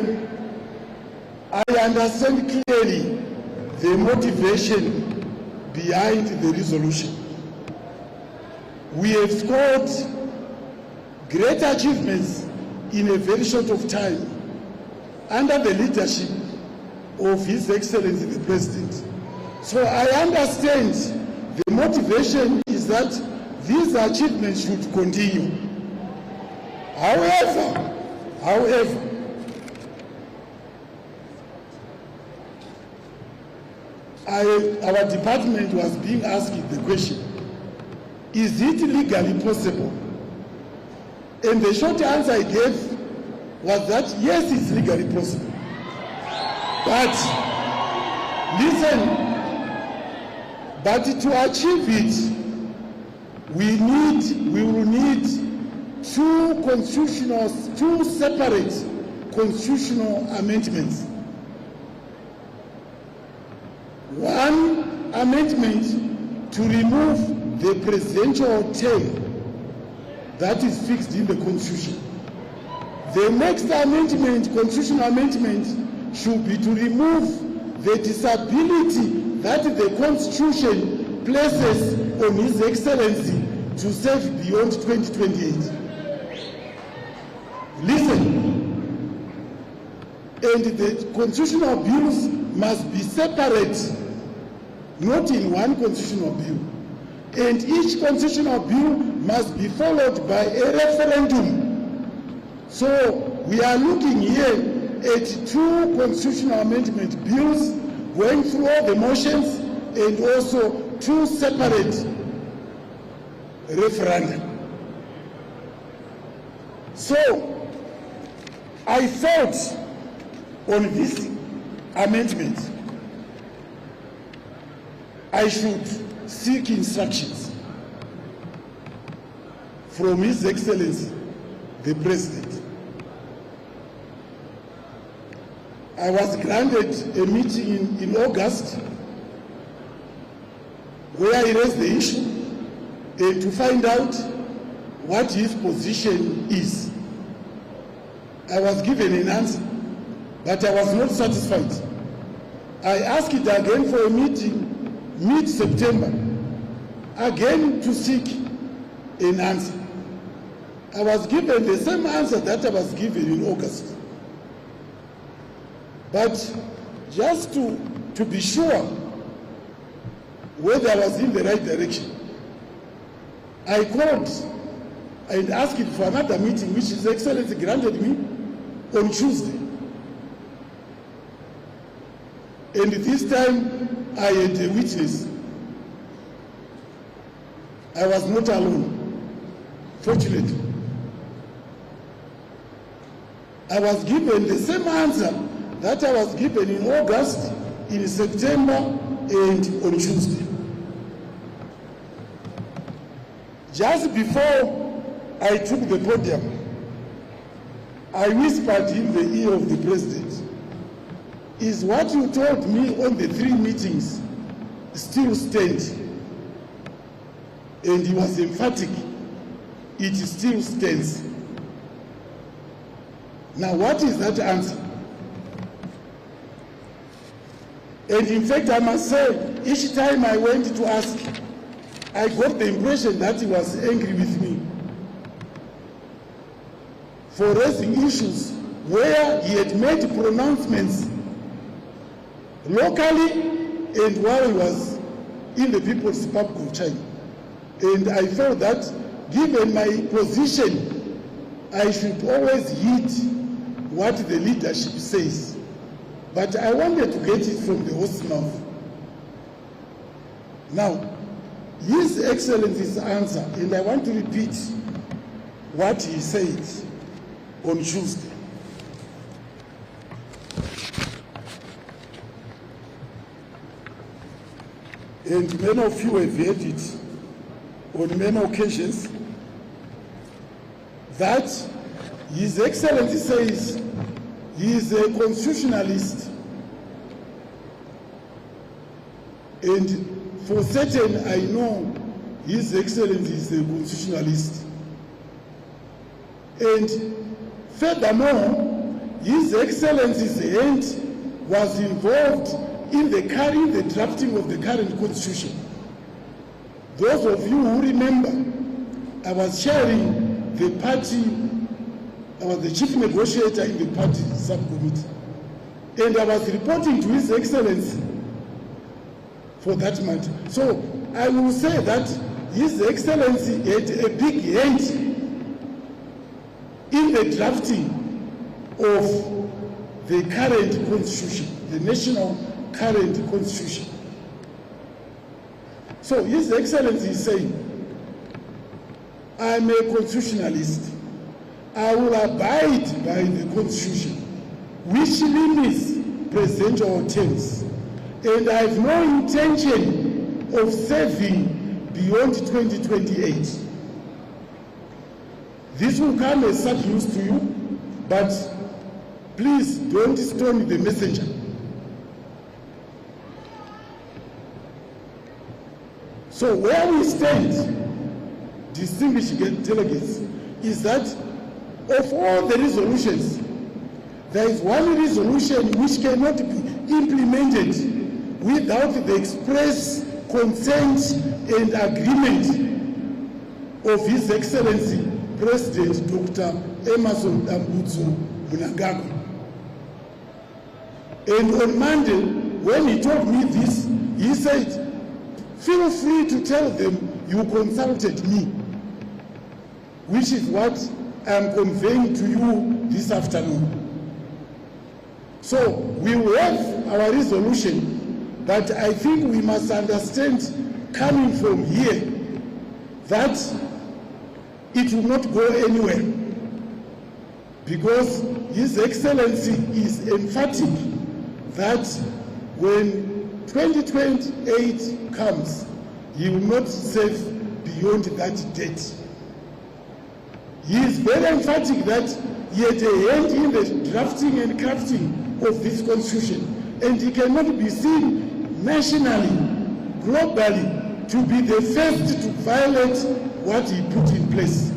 I understand clearly the motivation behind the resolution. We have scored great achievements in a very short of time under the leadership of His Excellency the President. So I understand the motivation is that these achievements should continue. However, our department was being asked the question, is it legally possible? And the short answer I gave was that yes, it's legally possible. But listen, but to achieve it, we will need two separate constitutional amendments. One amendment to remove the presidential term that is fixed in the Constitution. The next amendment, constitutional amendment, should be to remove the disability that the Constitution places on His Excellency to serve beyond 2028. Listen, and the constitutional bills must be separate, not in one constitutional bill. And each constitutional bill must be followed by a referendum. So we are looking here at two constitutional amendment bills going through all the motions and also two separate referendum. So I thought on this amendment I should seek instructions from His Excellency the President. I was granted a meeting in August where I raised the issue to find out what his position is. I was given an answer, but I was not satisfied. I asked it again for a meeting mid-September, again to seek an answer. I was given the same answer that I was given in August. But just to be sure whether I was in the right direction, I called and asked for another meeting, which His Excellency granted me on Tuesday. And this time I had a witness. I was not alone, fortunately. I was given the same answer that I was given in August, in September, and on Tuesday. Just before I took the podium, I whispered in the ear of the President, is what you told me on the 3 meetings still stands? And he was emphatic, it still stands. Now what is that answer? And in fact, I must say, each time I went to ask, I got the impression that he was angry with me for raising issues where he had made pronouncements locally and while he was in the People's Republic of China. And I felt that, given my position, I should always heed what the leadership says. But I wanted to get it from the horse's mouth. Now, His Excellency's answer, and I want to repeat what he said on Tuesday. And many of you have heard it on many occasions, that His Excellency says he is a constitutionalist, and for certain I know His Excellency is a constitutionalist. And furthermore, His Excellency's hand was involved in the drafting of the current constitution. Those of you who remember, I was chairing the party, I was the chief negotiator in the party subcommittee, and I was reporting to His Excellency for that matter. So I will say that His Excellency had a big hand in the drafting of the current constitution, the national current constitution. So His Excellency is saying, I'm a constitutionalist. I will abide by the constitution, which limits presidential terms, and I have no intention of serving beyond 2028. This will come as sad news to you, but please don't stone the messenger. So where we stand, distinguished delegates, is that of all the resolutions, there is one resolution which cannot be implemented without the express consent and agreement of His Excellency President Dr. Emmerson Dambudzo Mnangagwa. And on Monday, when he told me this, he said, feel free to tell them you consulted me, which is what I am conveying to you this afternoon. So we will have our resolution, but I think we must understand, coming from here, that it will not go anywhere, because His Excellency is emphatic that when 2028 comes, he will not serve beyond that date. He is very emphatic that he had a hand in the drafting and crafting of this constitution, and he cannot be seen nationally, globally, to be the first to violate what he put in place.